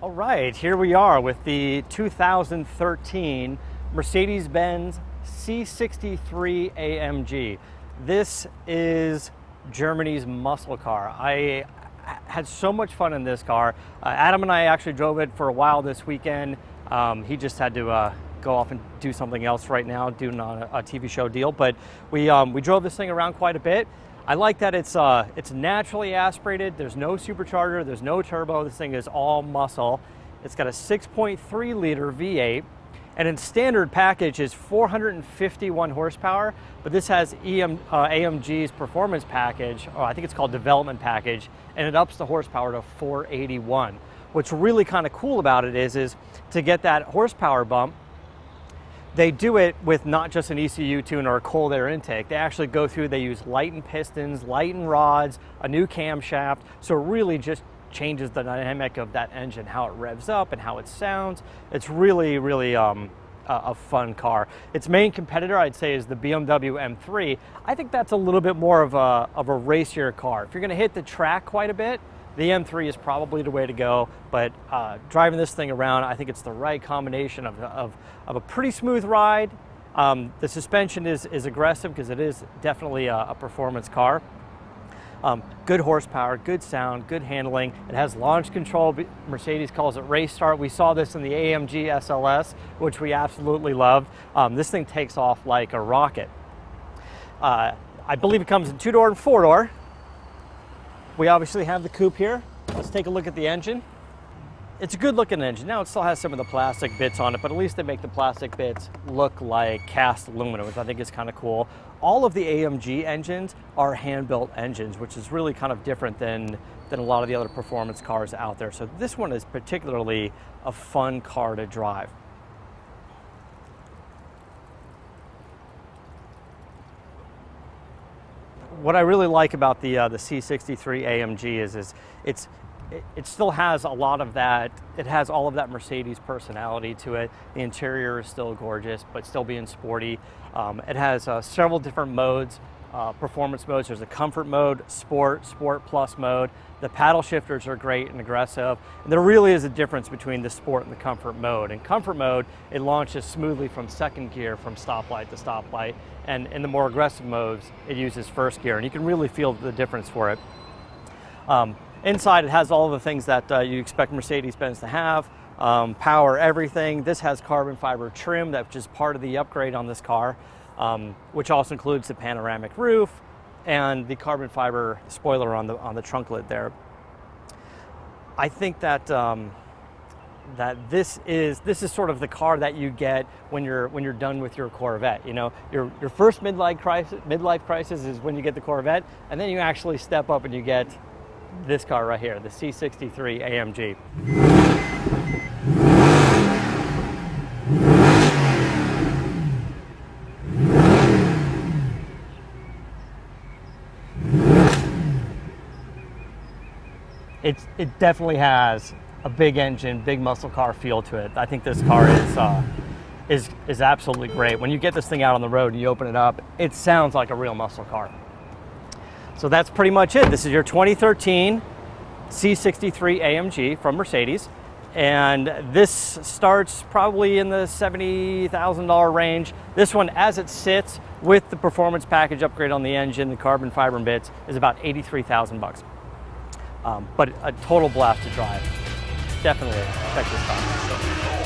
All right, here we are with the 2013 Mercedes-Benz C63 AMG. This is Germany's muscle car. I had so much fun in this car. Adam and I actually drove it for a while this weekend. He just had to go off and do something else right now, doing a TV show deal, but we drove this thing around quite a bit. I like that it's naturally aspirated. There's no supercharger, there's no turbo. This thing is all muscle. It's got a 6.3 liter V8, and in standard package is 451 horsepower, but this has AMG's performance package, or I think it's called development package, and it ups the horsepower to 481. What's really kind of cool about it is to get that horsepower bump, they do it with not just an ECU tune or a cold air intake. They actually go through, they use lightened pistons, lightened rods, a new camshaft, so it really just changes the dynamic of that engine, how it revs up and how it sounds. It's really, really a fun car. Its main competitor, I'd say, is the BMW M3. I think that's a little bit more of a racier car. If you're gonna hit the track quite a bit, the M3 is probably the way to go, but driving this thing around, I think it's the right combination of a pretty smooth ride. The suspension is aggressive because it is definitely a performance car. Good horsepower, good sound, good handling. It has launch control. Mercedes calls it race start. We saw this in the AMG SLS, which we absolutely loved. This thing takes off like a rocket. I believe it comes in 2-door and 4-door. We obviously have the coupe here. Let's take a look at the engine. It's a good looking engine. Now it still has some of the plastic bits on it, but at least they make the plastic bits look like cast aluminum, which I think is kind of cool. All of the AMG engines are hand-built engines, which is really kind of different than a lot of the other performance cars out there. So this one is particularly a fun car to drive. What I really like about the C63 AMG is it still has a lot of that. It has all of that Mercedes personality to it. The interior is still gorgeous, but still being sporty. It has several different modes, performance modes. There's a comfort mode, sport plus mode. The paddle shifters are great and aggressive. And there really is a difference between the sport and the comfort mode. In comfort mode, it launches smoothly from second gear, from stoplight to stoplight. And in the more aggressive modes, it uses first gear. And you can really feel the difference for it. Inside, it has all of the things that you expect Mercedes-Benz to have. Power, everything. This has carbon fiber trim, that's just part of the upgrade on this car, which also includes the panoramic roof and the carbon fiber spoiler on the trunk lid there. I think that that this is sort of the car that you get when you're done with your Corvette. You know, your first midlife crisis is when you get the Corvette, and then you actually step up and you get this car right here, the C63 AMG. It definitely has a big engine, big muscle car feel to it. I think this car is absolutely great. When you get this thing out on the road and you open it up, it sounds like a real muscle car. So that's pretty much it. This is your 2013 C63 AMG from Mercedes. And this starts probably in the $70,000 range. This one, as it sits with the performance package upgrade on the engine, the carbon fiber bits, is about $83,000. But a total blast to drive. Definitely check this out.